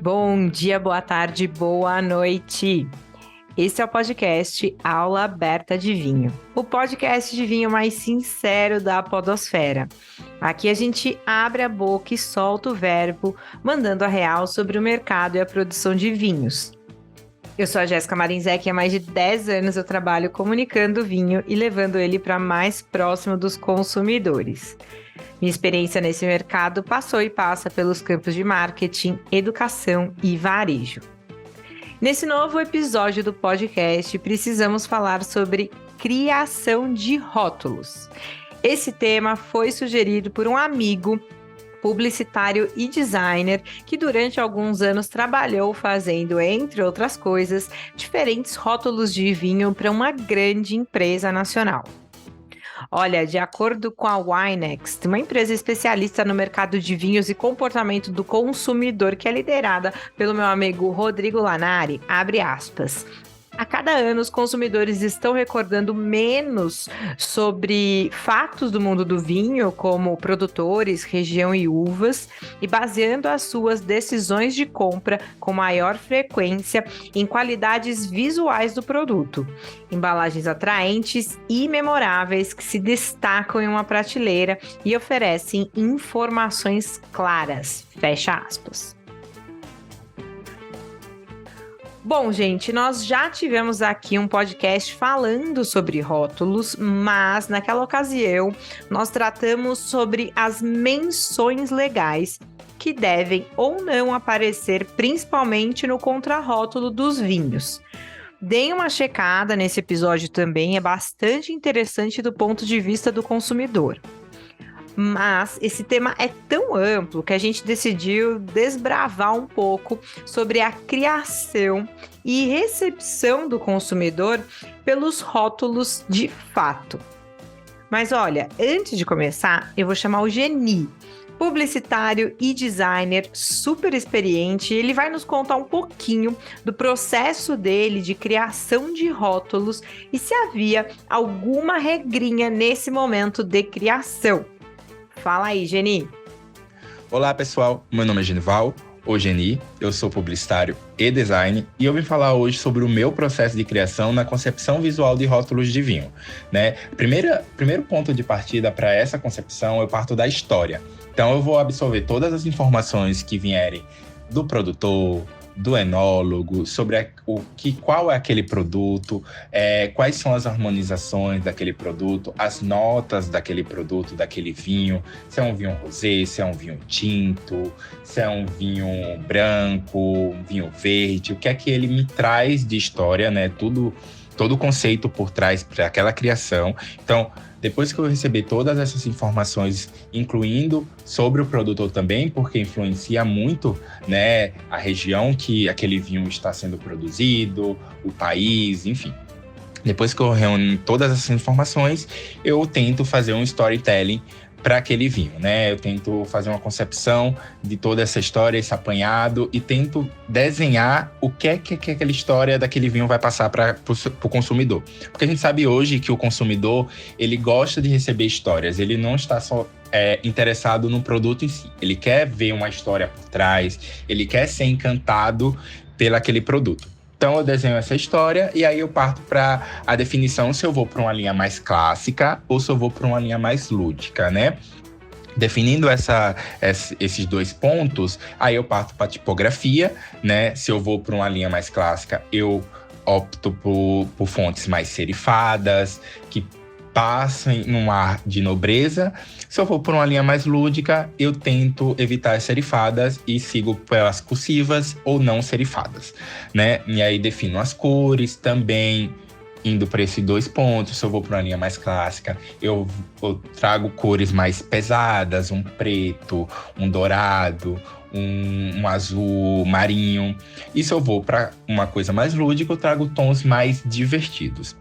Bom dia, boa tarde, boa noite. Esse é o podcast Aula Aberta de Vinho, o podcast de vinho mais sincero da podosfera. Aqui a gente abre a boca e solta o verbo, mandando a real sobre o mercado e a produção de vinhos. Eu sou a Jéssica Marinzec e há mais de 10 anos eu trabalho comunicando vinho e levando ele para mais próximo dos consumidores. Minha experiência nesse mercado passou e passa pelos campos de marketing, educação e varejo. Nesse novo episódio do podcast, precisamos falar sobre criação de rótulos. Esse tema foi sugerido por um amigo, publicitário e designer, que durante alguns anos trabalhou fazendo, entre outras coisas, diferentes rótulos de vinho para uma grande empresa nacional. Olha, de acordo com a Winext, uma empresa especialista no mercado de vinhos e comportamento do consumidor, que é liderada pelo meu amigo Rodrigo Lanari, abre aspas. A cada ano, os consumidores estão recordando menos sobre fatos do mundo do vinho, como produtores, região e uvas, e baseando as suas decisões de compra com maior frequência em qualidades visuais do produto. Embalagens atraentes e memoráveis que se destacam em uma prateleira e oferecem informações claras. Fecha aspas. Bom, gente, nós já tivemos aqui um podcast falando sobre rótulos, mas naquela ocasião nós tratamos sobre as menções legais que devem ou não aparecer, principalmente no contrarótulo dos vinhos. Deem uma checada nesse episódio também, é bastante interessante do ponto de vista do consumidor. Mas esse tema é tão amplo que a gente decidiu desbravar um pouco sobre a criação e recepção do consumidor pelos rótulos de fato. Mas olha, antes de começar, eu vou chamar o Geni, publicitário e designer super experiente. Ele vai nos contar um pouquinho do processo dele de criação de rótulos e se havia alguma regrinha nesse momento de criação. Fala aí, Geni. Olá, pessoal. Meu nome é Genival, ou Geni. Eu sou publicitário e design e eu vim falar hoje sobre o meu processo de criação na concepção visual de rótulos de vinho, né? Primeiro ponto de partida para essa concepção, eu parto da história. Então, eu vou absorver todas as informações que vierem do produtor, do enólogo, sobre qual é aquele produto, quais são as harmonizações daquele produto, as notas daquele produto, daquele vinho, se é um vinho rosé, se é um vinho tinto, se é um vinho branco, um vinho verde, o que é que ele me traz de história, né? Todo o conceito por trás para aquela criação. Então, depois que eu receber todas essas informações, incluindo sobre o produtor também, porque influencia muito, né, a região que aquele vinho está sendo produzido, o país, enfim. Depois que eu reúno todas essas informações, eu tento fazer um storytelling para aquele vinho, né? Eu tento fazer uma concepção de toda essa história, esse apanhado, e tento desenhar o que é que aquela história daquele vinho vai passar para o consumidor. Porque a gente sabe hoje que o consumidor, ele gosta de receber histórias, ele não está só interessado no produto em si. Ele quer ver uma história por trás, ele quer ser encantado pelaquele produto. Então, eu desenho essa história e aí eu parto para a definição se eu vou para uma linha mais clássica ou se eu vou para uma linha mais lúdica, né? Definindo esses dois pontos, aí eu parto para a tipografia, né? Se eu vou para uma linha mais clássica, eu opto por fontes mais serifadas, que passem num ar de nobreza. Se eu for por uma linha mais lúdica, eu tento evitar as serifadas e sigo pelas cursivas ou não serifadas, né? E aí defino as cores também, indo para esses dois pontos. Se eu vou para uma linha mais clássica, eu trago cores mais pesadas, um preto, um dourado, um azul marinho. E se eu vou para uma coisa mais lúdica, eu trago tons mais divertidos.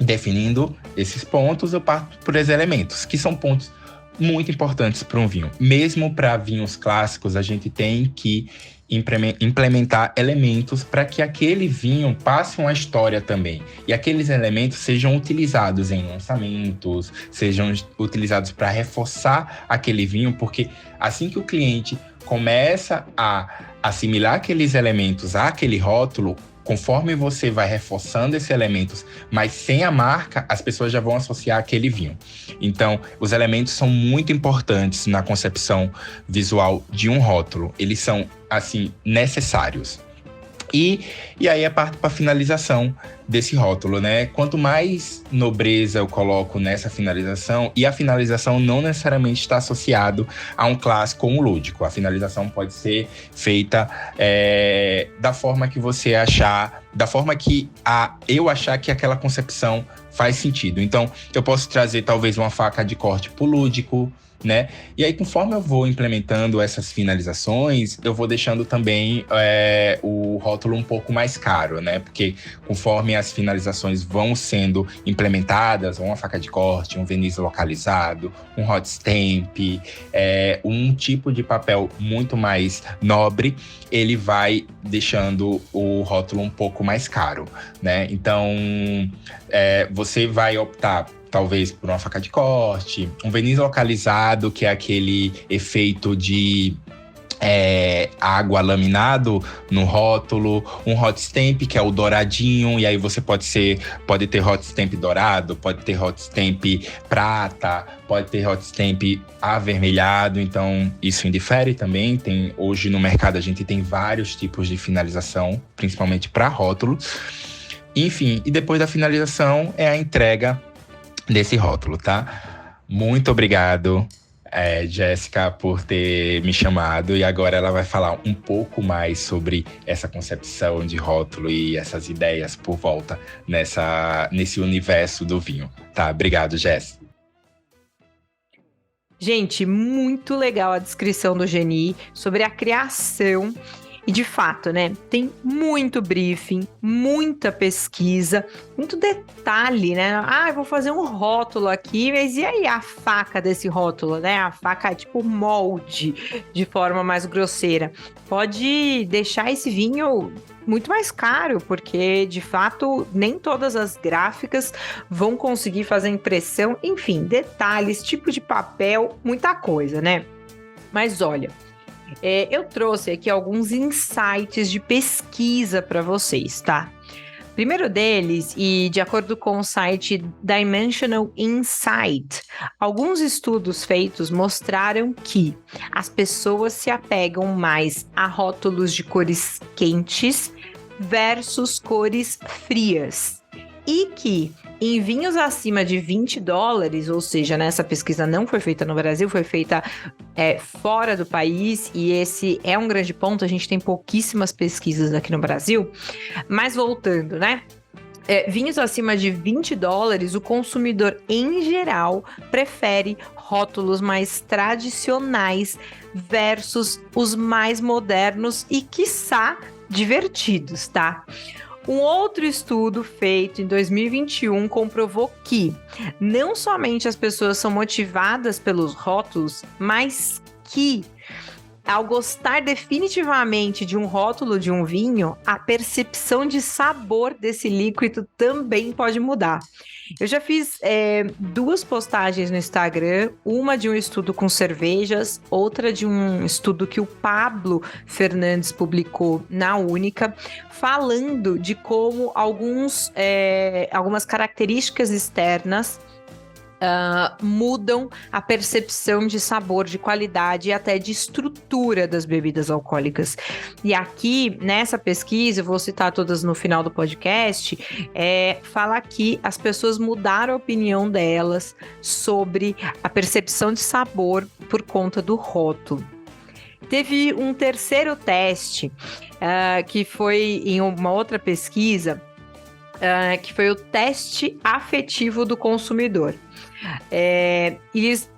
Definindo esses pontos, eu parto por esses elementos, que são pontos muito importantes para um vinho. Mesmo para vinhos clássicos, a gente tem que implementar elementos para que aquele vinho passe uma história também. E aqueles elementos sejam utilizados em lançamentos, sejam utilizados para reforçar aquele vinho, porque assim que o cliente começa a assimilar aqueles elementos àquele rótulo. Conforme você vai reforçando esses elementos, mas sem a marca, as pessoas já vão associar aquele vinho. Então, os elementos são muito importantes na concepção visual de um rótulo. Eles são, assim, necessários. E aí é parte para a finalização desse rótulo, né? Quanto mais nobreza eu coloco nessa finalização, e a finalização não necessariamente está associado a um clássico ou um lúdico. A finalização pode ser feita da forma que você achar, da forma que eu achar que aquela concepção faz sentido. Então, eu posso trazer talvez uma faca de corte pro lúdico, né? E aí, conforme eu vou implementando essas finalizações, eu vou deixando também o rótulo um pouco mais caro, né? Porque conforme as finalizações vão sendo implementadas, uma faca de corte, um verniz localizado, um hot stamp, um tipo de papel muito mais nobre, ele vai deixando o rótulo um pouco mais caro, né? Então, você vai optar talvez por uma faca de corte, um verniz localizado, que é aquele efeito de água laminado no rótulo, um hot stamp, que é o douradinho, e aí você pode ter hot stamp dourado, pode ter hot stamp prata, pode ter hot stamp avermelhado, então isso indifere também. Hoje no mercado a gente tem vários tipos de finalização, principalmente para rótulos. Enfim, e depois da finalização é a entrega desse rótulo, tá? Muito obrigado, Jéssica, por ter me chamado, e agora ela vai falar um pouco mais sobre essa concepção de rótulo e essas ideias por volta nesse universo do vinho, tá? Obrigado, Jéssica. Gente, muito legal a descrição do Geni sobre a criação. E de fato, né, tem muito briefing, muita pesquisa, muito detalhe, né? Eu vou fazer um rótulo aqui, mas e aí a faca desse rótulo, né? A faca tipo molde, de forma mais grosseira. Pode deixar esse vinho muito mais caro, porque de fato nem todas as gráficas vão conseguir fazer impressão. Enfim, detalhes, tipo de papel, muita coisa, né? Mas olha, eu trouxe aqui alguns insights de pesquisa para vocês, tá? Primeiro deles, e de acordo com o site Dimensional Insight, alguns estudos feitos mostraram que as pessoas se apegam mais a rótulos de cores quentes versus cores frias. E que em vinhos acima de $20, ou seja, essa pesquisa não foi feita no Brasil, foi feita fora do país, e esse é um grande ponto, a gente tem pouquíssimas pesquisas aqui no Brasil. Mas voltando, né? Vinhos acima de $20, o consumidor, em geral, prefere rótulos mais tradicionais versus os mais modernos e, quiçá, divertidos, tá? Um outro estudo feito em 2021 comprovou que não somente as pessoas são motivadas pelos rótulos, mas que, ao gostar definitivamente de um rótulo de um vinho, a percepção de sabor desse líquido também pode mudar. Eu já fiz 2 postagens no Instagram, uma de um estudo com cervejas, outra de um estudo que o Pablo Fernandes publicou na Única, falando de como algumas características externas mudam a percepção de sabor, de qualidade e até de estrutura das bebidas alcoólicas. E aqui, nessa pesquisa, eu vou citar todas no final do podcast, fala que as pessoas mudaram a opinião delas sobre a percepção de sabor por conta do rótulo. Teve um terceiro teste, que foi em uma outra pesquisa, que foi o teste afetivo do consumidor. Eles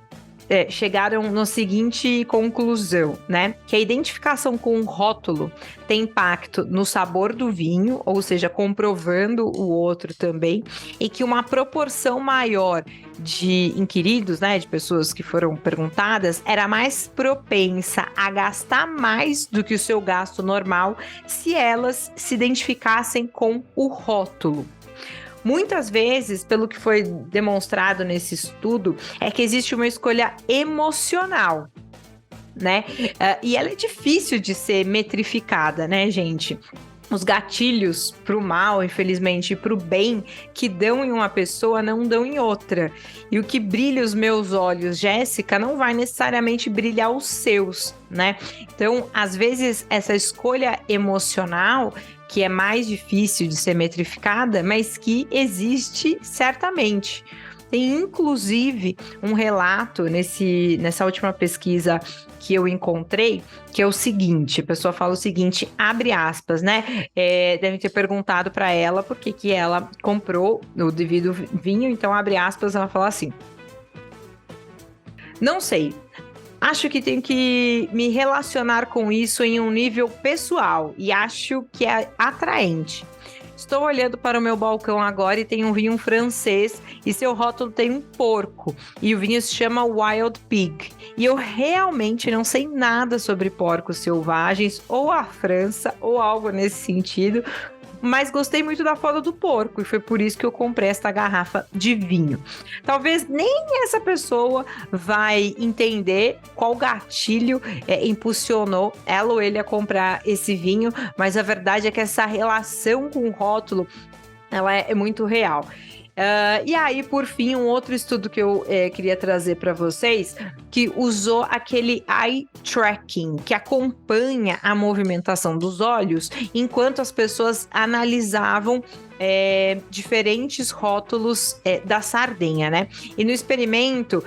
chegaram na seguinte conclusão, né? Que a identificação com o rótulo tem impacto no sabor do vinho, ou seja, comprovando o outro também, e que uma proporção maior de inquiridos, né, de pessoas que foram perguntadas, era mais propensa a gastar mais do que o seu gasto normal se elas se identificassem com o rótulo. Muitas vezes, pelo que foi demonstrado nesse estudo, é que existe uma escolha emocional né? E ela é difícil de ser metrificada, né, gente? Os gatilhos pro mal, infelizmente, e pro bem que dão em uma pessoa, não dão em outra. E o que brilha os meus olhos, Jéssica, não vai necessariamente brilhar os seus, né? Então, às vezes, essa escolha emocional, que é mais difícil de ser metrificada, mas que existe certamente. Tem, inclusive, um relato nessa última pesquisa que eu encontrei, que é o seguinte, a pessoa fala o seguinte, abre aspas, né? Devem ter perguntado para ela por que ela comprou o devido vinho, então abre aspas, ela fala assim: não sei, acho que tenho que me relacionar com isso em um nível pessoal e acho que é atraente. Estou olhando para o meu balcão agora e tem um vinho francês e seu rótulo tem um porco e o vinho se chama Wild Pig. E eu realmente não sei nada sobre porcos selvagens ou a França ou algo nesse sentido, mas gostei muito da foto do porco e foi por isso que eu comprei esta garrafa de vinho. Talvez nem essa pessoa vai entender qual gatilho impulsionou ela ou ele a comprar esse vinho, mas a verdade é que essa relação com o rótulo, ela é muito real. E aí, por fim, um outro estudo que eu queria trazer para vocês, que usou aquele eye tracking, que acompanha a movimentação dos olhos, enquanto as pessoas analisavam diferentes rótulos da Sardenha, né? E no experimento,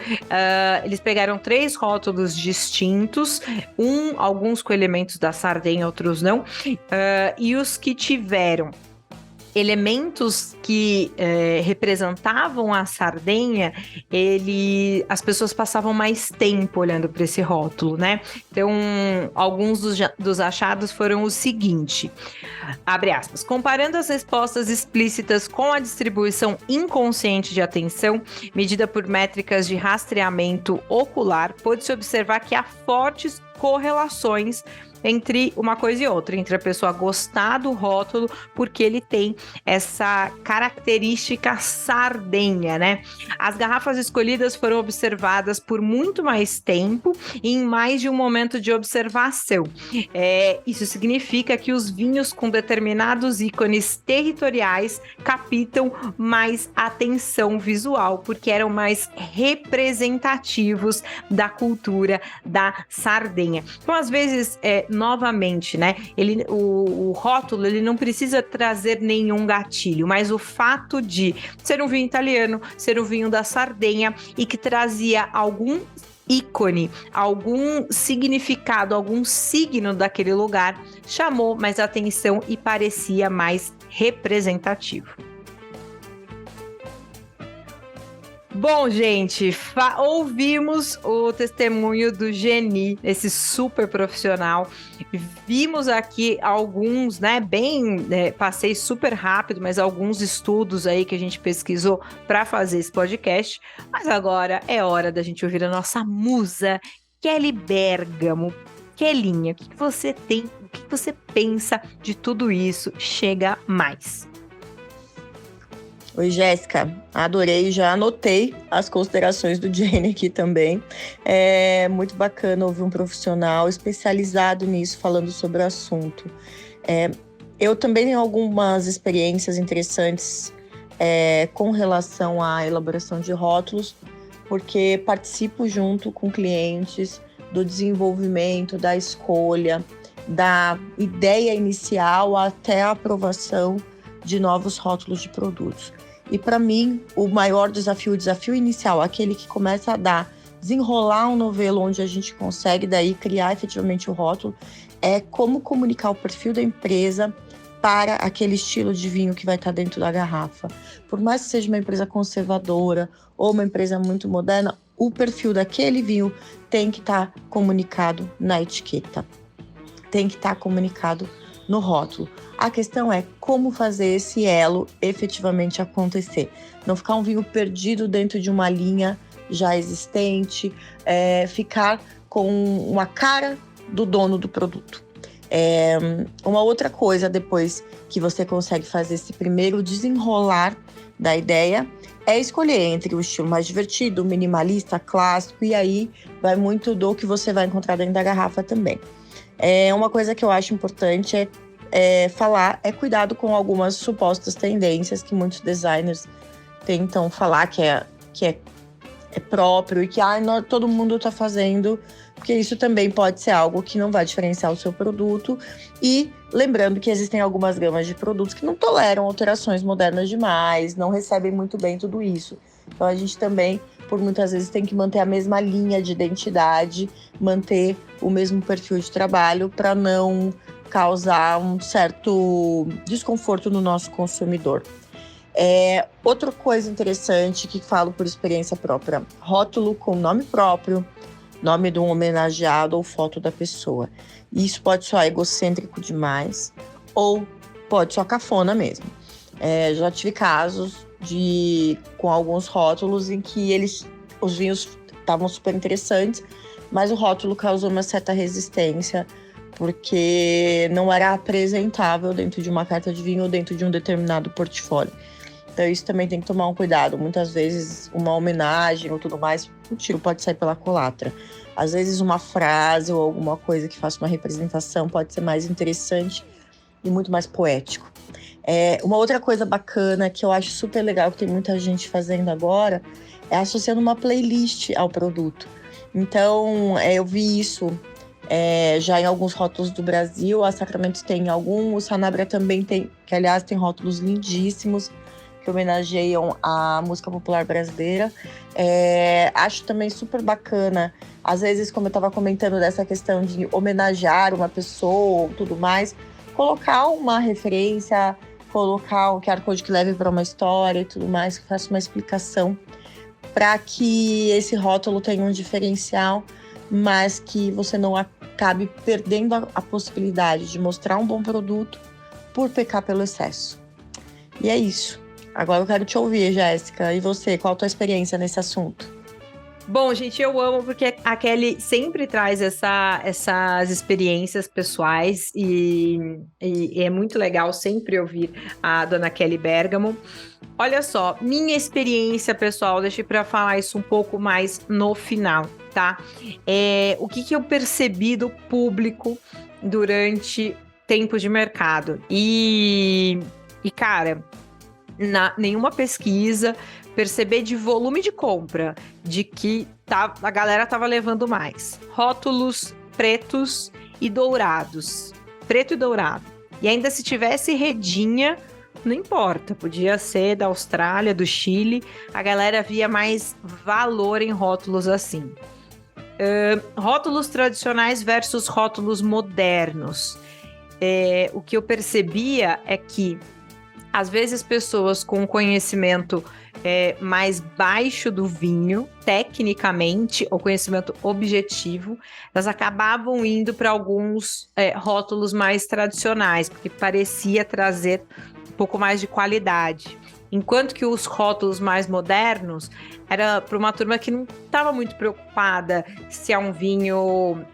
eles pegaram 3 rótulos distintos, alguns com elementos da Sardenha, outros não, e os que tiveram elementos que representavam a Sardenha, as pessoas passavam mais tempo olhando para esse rótulo, né? Então, alguns dos achados foram o seguinte, abre aspas, comparando as respostas explícitas com a distribuição inconsciente de atenção, medida por métricas de rastreamento ocular, pôde-se observar que há fortes correlações entre uma coisa e outra, entre a pessoa gostar do rótulo, porque ele tem essa característica Sardenha, né? As garrafas escolhidas foram observadas por muito mais tempo e em mais de um momento de observação. Isso significa que os vinhos com determinados ícones territoriais captam mais atenção visual, porque eram mais representativos da cultura da Sardenha. Então, às vezes, novamente, né? O rótulo, ele não precisa trazer nenhum gatilho, mas o fato de ser um vinho italiano, ser um vinho da Sardenha e que trazia algum ícone, algum significado, algum signo daquele lugar, chamou mais atenção e parecia mais representativo. Bom, gente, ouvimos o testemunho do Geni, esse super profissional. Vimos aqui alguns, né, passei super rápido, mas alguns estudos aí que a gente pesquisou para fazer esse podcast. Mas agora é hora da gente ouvir a nossa musa, Kelly Bergamo. Kellinha, o que você tem, o que você pensa de tudo isso? Chega mais. Oi, Jéssica, adorei, já anotei as considerações do Jenny aqui também. É muito bacana ouvir um profissional especializado nisso falando sobre o assunto. Eu também tenho algumas experiências interessantes com relação à elaboração de rótulos, porque participo junto com clientes do desenvolvimento, da escolha, da ideia inicial até a aprovação de novos rótulos de produtos. E para mim, o maior desafio, o desafio inicial, aquele que começa a desenrolar um novelo onde a gente consegue daí criar efetivamente o rótulo, é como comunicar o perfil da empresa para aquele estilo de vinho que vai estar dentro da garrafa. Por mais que seja uma empresa conservadora ou uma empresa muito moderna, o perfil daquele vinho tem que estar comunicado na etiqueta, tem que estar comunicado no rótulo. A questão é como fazer esse elo efetivamente acontecer. Não ficar um vinho perdido dentro de uma linha já existente, ficar com uma cara do dono do produto. Uma outra coisa, depois que você consegue fazer esse primeiro desenrolar da ideia é escolher entre o estilo mais divertido, minimalista, clássico, e aí vai muito do que você vai encontrar dentro da garrafa também. Uma coisa que eu acho importante é cuidado com algumas supostas tendências que muitos designers tentam falar que é próprio e que todo mundo está fazendo, porque isso também pode ser algo que não vai diferenciar o seu produto. E lembrando que existem algumas gamas de produtos que não toleram alterações modernas demais, não recebem muito bem tudo isso. Então a gente também, por muitas vezes, tem que manter a mesma linha de identidade, manter o mesmo perfil de trabalho para não causar um certo desconforto no nosso consumidor. Outra coisa interessante que falo por experiência própria: rótulo com nome próprio, nome de um homenageado ou foto da pessoa. Isso pode soar egocêntrico demais ou pode soar cafona mesmo. Já tive casos com alguns rótulos em que os vinhos estavam super interessantes, mas o rótulo causou uma certa resistência porque não era apresentável dentro de uma carta de vinho ou dentro de um determinado portfólio. Então isso também tem que tomar um cuidado. Muitas vezes uma homenagem ou tudo mais, o tiro pode sair pela culatra. Às vezes uma frase ou alguma coisa que faça uma representação pode ser mais interessante e muito mais poético. Uma outra coisa bacana que eu acho super legal, que tem muita gente fazendo agora, é associando uma playlist ao produto. Então eu vi isso já em alguns rótulos do Brasil. A Sacramento tem algum, o Sanabria também tem, que aliás tem rótulos lindíssimos que homenageiam a música popular brasileira. Acho também super bacana, às vezes, como eu estava comentando dessa questão de homenagear uma pessoa e tudo mais, colocar uma referência, colocar um QR Code que leve para uma história e tudo mais, que faça uma explicação para que esse rótulo tenha um diferencial, mas que você não acabe perdendo a possibilidade de mostrar um bom produto por pecar pelo excesso. E é isso. Agora eu quero te ouvir, Jéssica. E você, qual a tua experiência nesse assunto? Bom, gente, eu amo porque a Kelly sempre traz essas experiências pessoais e é muito legal sempre ouvir a dona Kelly Bergamo. Olha só, minha experiência pessoal, deixei para falar isso um pouco mais no final, tá? O que eu percebi do público durante tempo de mercado. E cara, nenhuma pesquisa perceber de volume de compra, de que a galera tava levando mais. Rótulos pretos e dourados. Preto e dourado. E ainda se tivesse redinha, não importa. Podia ser da Austrália, do Chile. A galera via mais valor em rótulos assim. Rótulos tradicionais versus rótulos modernos. O que eu percebia é que às vezes pessoas com conhecimento mais baixo do vinho, tecnicamente, ou conhecimento objetivo, elas acabavam indo para alguns rótulos mais tradicionais, porque parecia trazer um pouco mais de qualidade. Enquanto que os rótulos mais modernos era para uma turma que não estava muito preocupada se é um vinho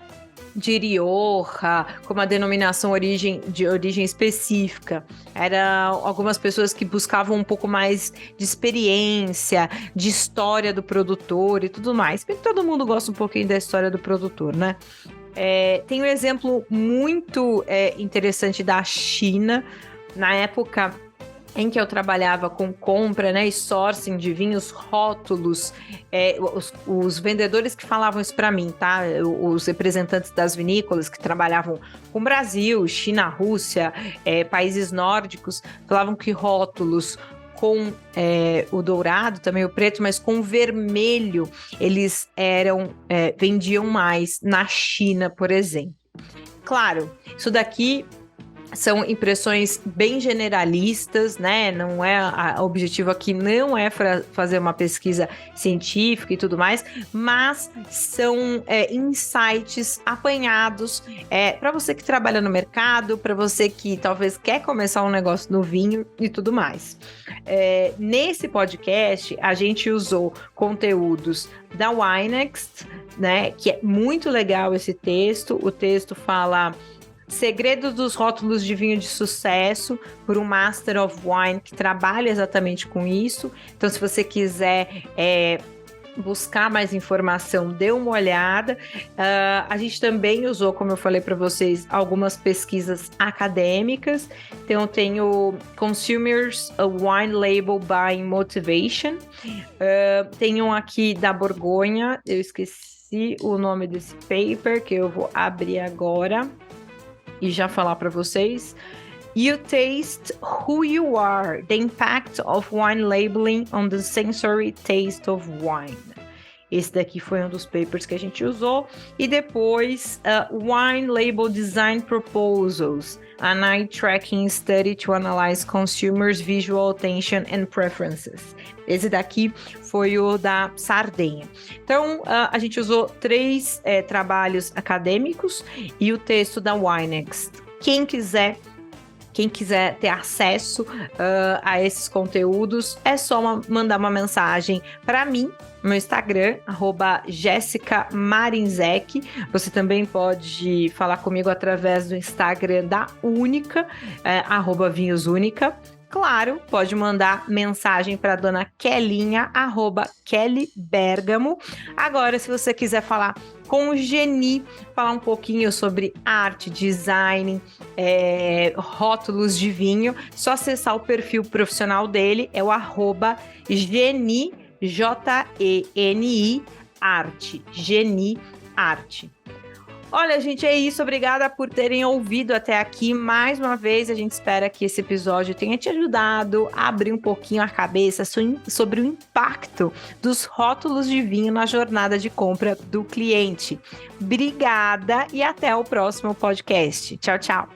de Rioja, com uma denominação de origem específica. Eram algumas pessoas que buscavam um pouco mais de experiência, de história do produtor e tudo mais. Porque todo mundo gosta um pouquinho da história do produtor, né? Tem um exemplo muito interessante da China. Na época em que eu trabalhava com compra, né, e sourcing de vinhos, rótulos, os vendedores que falavam isso para mim, tá? Os representantes das vinícolas que trabalhavam com Brasil, China, Rússia, países nórdicos, falavam que rótulos com o dourado, também o preto, mas com vermelho, eles vendiam mais na China, por exemplo. Claro, isso daqui são impressões bem generalistas, né? Não o objetivo aqui não é fazer uma pesquisa científica e tudo mais, mas são insights apanhados para você que trabalha no mercado, para você que talvez quer começar um negócio no vinho e tudo mais. Nesse podcast, a gente usou conteúdos da Winext, né? Que é muito legal esse texto. O texto fala Segredos dos Rótulos de Vinho de Sucesso, por um Master of Wine que trabalha exatamente com isso. Então, se você quiser buscar mais informação, dê uma olhada. A gente também usou, como eu falei para vocês, algumas pesquisas acadêmicas. Então, tem o Consumers Wine Label Buying Motivation. Tem um aqui da Borgonha, eu esqueci o nome desse paper, que eu vou abrir agora e já falar para vocês. You Taste Who You Are, The Impact of Wine Labeling on the Sensory Taste of Wine. Esse daqui foi um dos papers que a gente usou. E depois, Wine Label Design Proposals, an Eye Tracking Study to Analyze Consumers' Visual Attention and Preferences. Esse daqui foi o da Sardenha. Então, a gente usou 3 trabalhos acadêmicos e o texto da Winext. Quem quiser ter acesso a esses conteúdos, é só mandar uma mensagem para mim, no meu Instagram, @JessicaMarinzec. Você também pode falar comigo através do Instagram da Única, @vinhosúnica. Claro, pode mandar mensagem para a dona Kelinha, @KellyBergamo. Agora, se você quiser falar com o Geni, falar um pouquinho sobre arte, design, rótulos de vinho, só acessar o perfil profissional dele, é o @Geni, Jeni Arte, Geni Arte. Olha, gente, é isso. Obrigada por terem ouvido até aqui. Mais uma vez, a gente espera que esse episódio tenha te ajudado a abrir um pouquinho a cabeça sobre o impacto dos rótulos de vinho na jornada de compra do cliente. Obrigada e até o próximo podcast. Tchau, tchau.